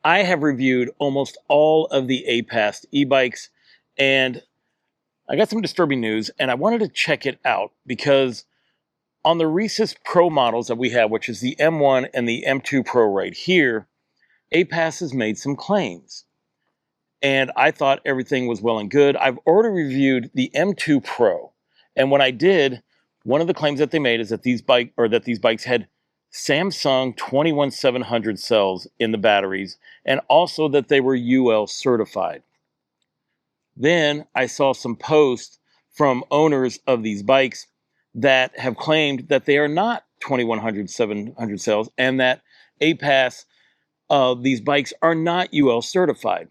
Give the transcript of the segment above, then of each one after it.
I have reviewed almost all of the aipas e-bikes, and I got some disturbing news, and I wanted to check it out because on the Reese's Pro models that we have, which is the M1 and the M2 Pro right here, aipas has made some claims. And I thought everything was well and good. I've already reviewed the M2 Pro, and when I did, one of the claims that they made is that these bikes had Samsung 21700 cells in the batteries, and also that they were UL certified. Then I saw some posts from owners of these bikes that have claimed that they are not 2100 700 cells, and that aipas, these bikes are not UL certified.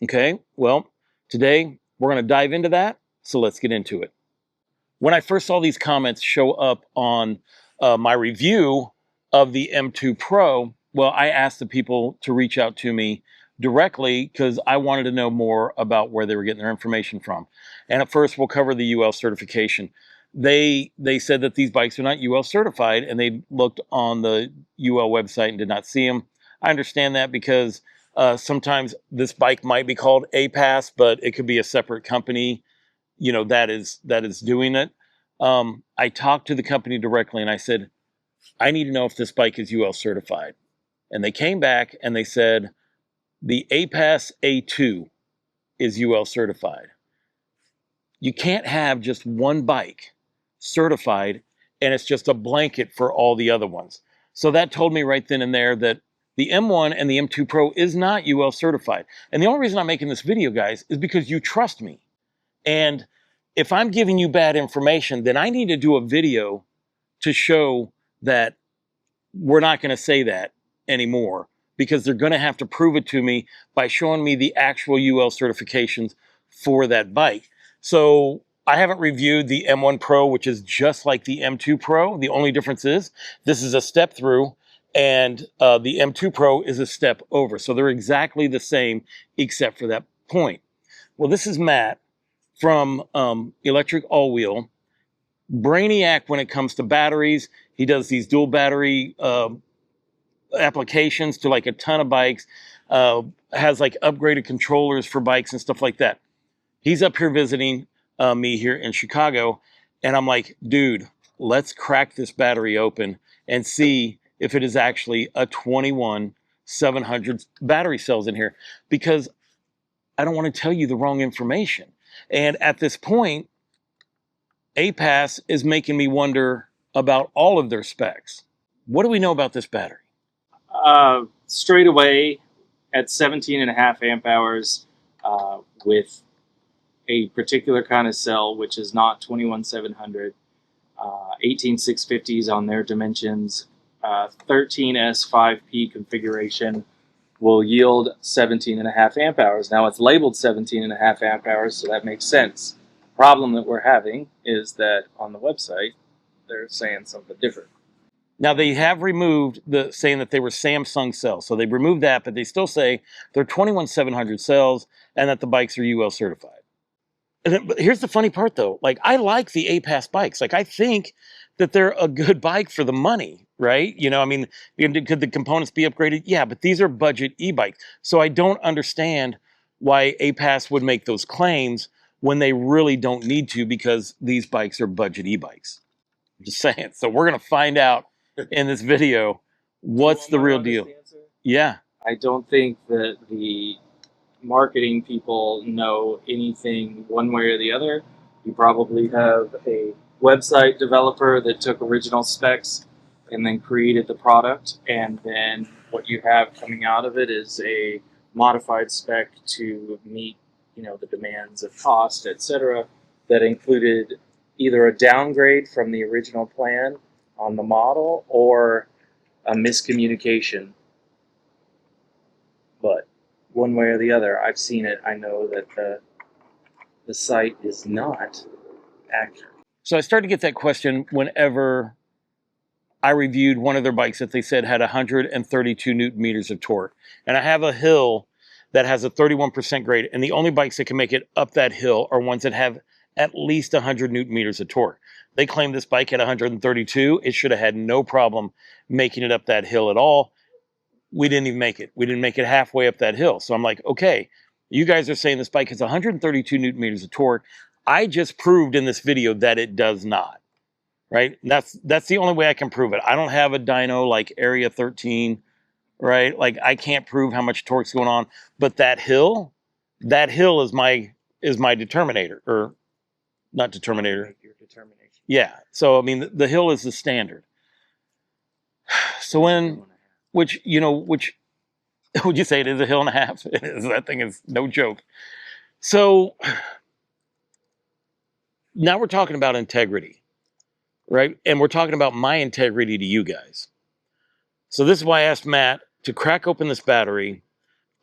Okay, well, today we're going to dive into that, so let's get into it. When I first saw these comments show up on my review of the M2 Pro, well, I asked the people to reach out to me directly because I wanted to know more about where they were getting their information from. And at first, we'll cover the UL certification. They said that these bikes are not UL certified, and they looked on the UL website and did not see them. I understand that because sometimes this bike might be called aipas, but it could be a separate company, that is doing it. I talked to the company directly and I said, I need to know if this bike is UL certified. And they came back and they said the aipas A2 is UL certified. You can't have just one bike certified and it's just a blanket for all the other ones. So that told me right then and there that the M1 and the M2 Pro is not UL certified. And the only reason I'm making this video, guys, is because you trust me. And if I'm giving you bad information, then I need to do a video to show that we're not going to say that anymore, because they're going to have to prove it to me by showing me the actual UL certifications for that bike. So I haven't reviewed the M1 Pro, which is just like the M2 Pro. The only difference is this is a step through, and the M2 Pro is a step over. So they're exactly the same except for that point. Well, this is Matt from Electric All Wheel. Brainiac when it comes to batteries. He does these dual battery applications to like a ton of bikes, has like upgraded controllers for bikes and stuff like that. He's up here visiting me here in Chicago, and I'm like, dude, let's crack this battery open and see if it is actually a 21700 battery cells in here, because I don't want to tell you the wrong information. And at this point, aipas is making me wonder about all of their specs. What do we know about this battery? Straight away at 17.5 amp hours with a particular kind of cell, which is not 21700, 18650s on their dimensions, 13S5P configuration will yield 17.5 amp hours. Now it's labeled 17.5 amp hours, so that makes sense. The problem that we're having is that on the website, they're saying something different. Now they have removed saying that they were Samsung cells. So they removed that, but they still say they're 21700 cells and that the bikes are UL certified. But here's the funny part though. Like, I like the aipas bikes. Like, I think that they're a good bike for the money, right? I mean, could the components be upgraded? Yeah, but these are budget e-bikes. So I don't understand why aipas would make those claims when they really don't need to, because these bikes are budget e-bikes. I'm just saying. So we're going to find out in this video what's the real deal. Yeah. I don't think that the marketing people know anything one way or the other. You probably have a website developer that took original specs and then created the product, and then what you have coming out of it is a modified spec to meet the demands of cost, etc., that included either a downgrade from the original plan on the model or a miscommunication. But one way or the other, I've seen it. I know that the site is not accurate. So I started to get that question whenever I reviewed one of their bikes that they said had 132 newton meters of torque. And I have a hill that has a 31% grade, and the only bikes that can make it up that hill are ones that have at least 100 newton meters of torque. They claim this bike at 132. It should have had no problem making it up that hill at all. we didn't even make it. We didn't make it halfway up that hill. So I'm like, okay, you guys are saying this bike has 132 newton meters of torque. I just proved in this video that it does not, right? And that's the only way I can prove it. I don't have a dyno like Area 13, right? Like I can't prove how much torque's going on, but that hill is my determinator, or not determinator. Your determination. Yeah. So I mean, the hill is the standard. So which would you say it is a hill and a half? It is. That thing is no joke. So now we're talking about integrity, right? And we're talking about my integrity to you guys. So this is why I asked Matt to crack open this battery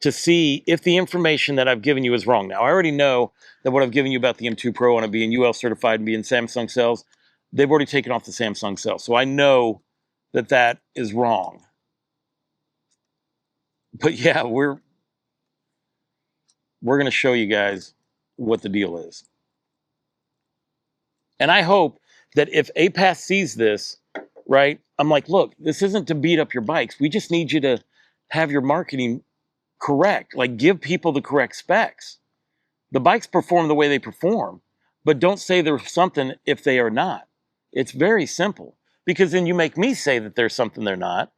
to see if the information that I've given you is wrong. Now, I already know that what I've given you about the M2 Pro on it being UL certified and being Samsung cells, they've already taken off the Samsung cells. So I know that that is wrong. But yeah, we're going to show you guys what the deal is. And I hope that if APAS sees this, right, I'm like, look, this isn't to beat up your bikes. We just need you to have your marketing correct. Like, give people the correct specs. The bikes perform the way they perform, but don't say there's something if they are not. It's very simple, because then you make me say that there's something they're not,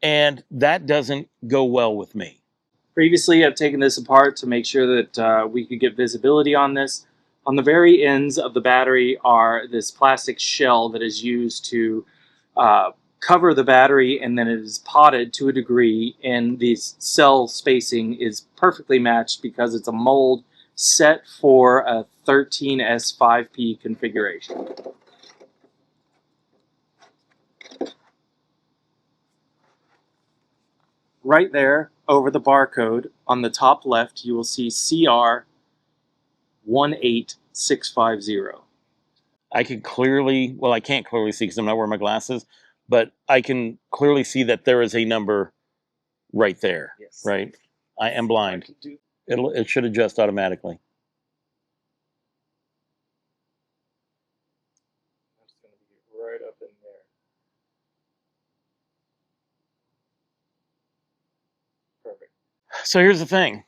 and that doesn't go well with me. Previously, I've taken this apart to make sure that we could get visibility on this. On the very ends of the battery are this plastic shell that is used to cover the battery, and then it is potted to a degree, and the cell spacing is perfectly matched because it's a mold set for a 13S5P configuration. Right there, over the barcode, on the top left, you will see CR 18650. I can clearly, well, I can't clearly see because I'm not wearing my glasses, but I can clearly see that there is a number right there. Yes. Right? I am blind. It should adjust automatically. That's going to be right up in there. Perfect. So here's the thing.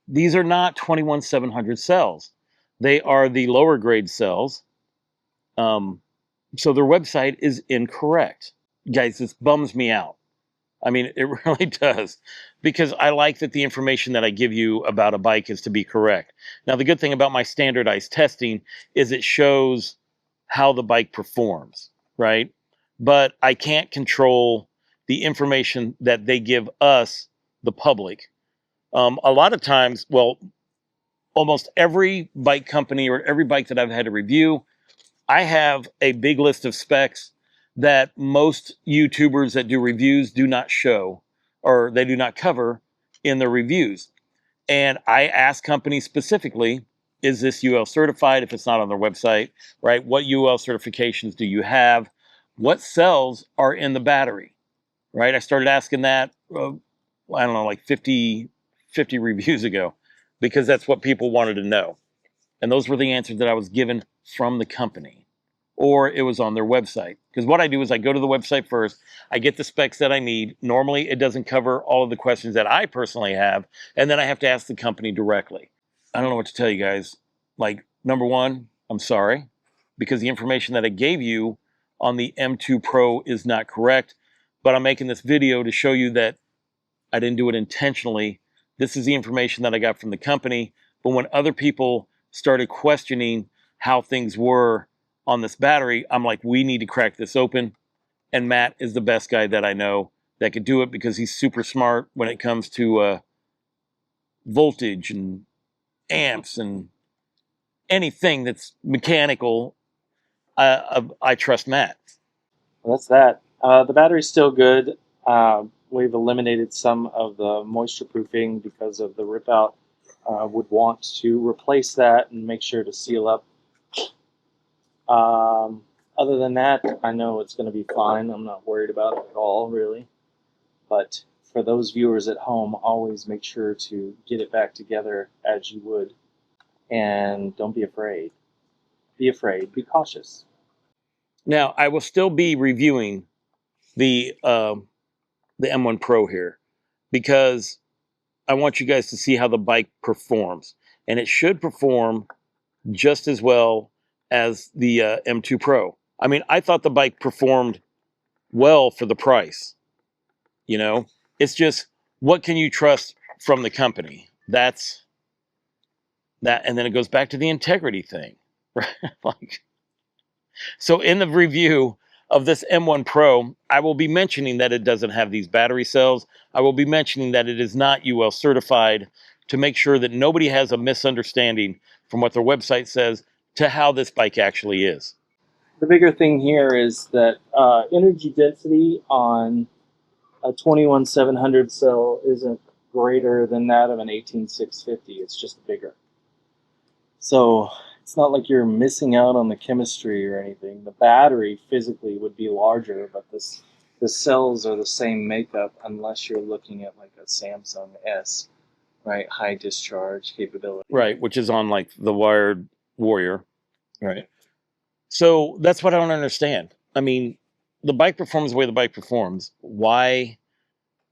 These are not 21700 cells. They are the lower grade cells. So their website is incorrect. Guys, this bums me out. I mean, it really does, because I like that the information that I give you about a bike is to be correct. Now, the good thing about my standardized testing is it shows how the bike performs, right? But I can't control the information that they give us, the public. A lot of times, well, almost every bike company or every bike that I've had to review, I have a big list of specs that most YouTubers that do reviews do not show, or they do not cover in their reviews. And I ask companies specifically, is this UL certified if it's not on their website, right? What UL certifications do you have? What cells are in the battery, right? I started asking that, I don't know, like 50 reviews ago, because that's what people wanted to know. And those were the answers that I was given from the company, or it was on their website. Because what I do is I go to the website first, I get the specs that I need. Normally, it doesn't cover all of the questions that I personally have, and then I have to ask the company directly. I don't know what to tell you guys. Like, number one, I'm sorry, because the information that I gave you on the M2 Pro is not correct, but I'm making this video to show you that I didn't do it intentionally. This is the information that I got from the company. But when other people started questioning how things were on this battery, I'm like, we need to crack this open. And Matt is the best guy that I know that could do it, because he's super smart when it comes to voltage and amps and anything that's mechanical. I trust Matt. Well, that's that. The battery's still good. We've eliminated some of the moisture proofing because of the rip out. Would want to replace that and make sure to seal up. Other than that, I know it's going to be fine. I'm not worried about it at all, really. But for those viewers at home, always make sure to get it back together as you would. And don't be afraid. Be afraid. Be cautious. Now, I will still be reviewing the M1 Pro here. because I want you guys to see how the bike performs. And it should perform just as well as the M2 Pro. I mean, I thought the bike performed well for the price. You know, it's just, what can you trust from the company? That's that. And then it goes back to the integrity thing, right? Like, so in the review of this M1 Pro, I will be mentioning that it doesn't have these battery cells. I will be mentioning that it is not UL certified, to make sure that nobody has a misunderstanding from what their website says to how this bike actually is. The bigger thing here is that energy density on a 21700 cell isn't greater than that of an 18650. It's just bigger. So it's not like you're missing out on the chemistry or anything. The battery physically would be larger, but the cells are the same makeup unless you're looking at like a Samsung S, right? High discharge capability. Right, which is on like the Wired Warrior. Right. So that's what I don't understand. I mean, the bike performs the way the bike performs. Why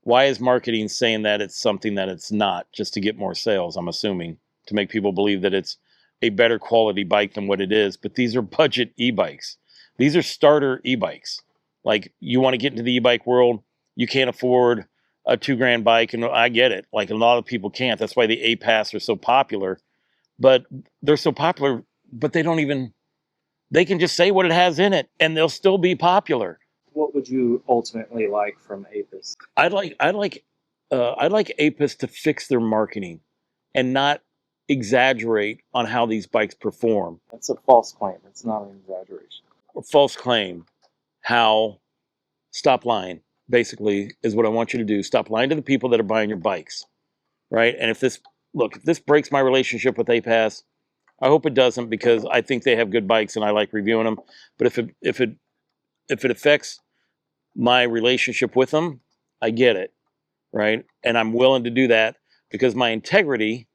is marketing saying that it's something that it's not, just to get more sales? I'm assuming, to make people believe that it's a better quality bike than what it is. But these are budget e-bikes. These are starter e-bikes. Like, you want to get into the e-bike world, you can't afford a $2,000 bike, and I get it. Like, a lot of people can't. That's why the aipas are so popular. But they're so popular, but they don't even, they can just say what it has in it, and they'll still be popular. What would you ultimately like from Apis? I'd like Apis to fix their marketing and not exaggerate on how these bikes perform. That's a false claim. It's not an exaggeration. Or false claim. How, stop lying, basically, is what I want you to do. Stop lying to the people that are buying your bikes, right? And if this breaks my relationship with APAS, I hope it doesn't, because I think they have good bikes and I like reviewing them. But if it affects my relationship with them, I get it, right? And I'm willing to do that, because my integrity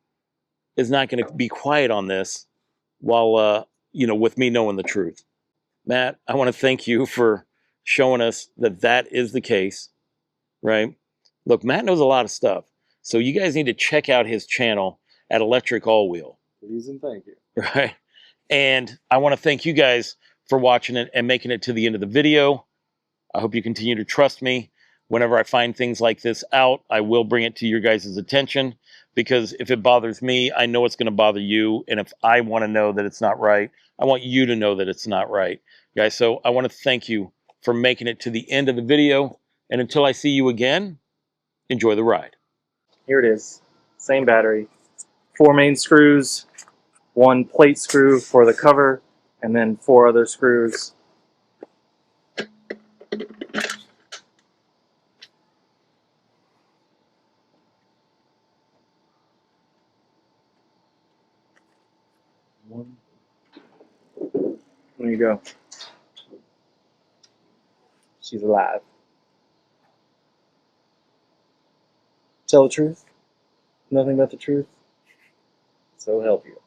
is not going to be quiet on this while, with me knowing the truth. Matt, I want to thank you for showing us that that is the case, right? Look, Matt knows a lot of stuff. So you guys need to check out his channel at Electric All Wheel. Please and thank you. Right. And I want to thank you guys for watching it and making it to the end of the video. I hope you continue to trust me. Whenever I find things like this out, I will bring it to your guys' attention, because if it bothers me, I know it's going to bother you. And if I want to know that it's not right, I want you to know that it's not right, guys. So I want to thank you for making it to the end of the video. And until I see you again, enjoy the ride. Here it is. Same battery. 4 main screws, 1 plate screw for the cover, and then 4 other screws. There you go. She's alive. Tell the truth, nothing but the truth. So help you.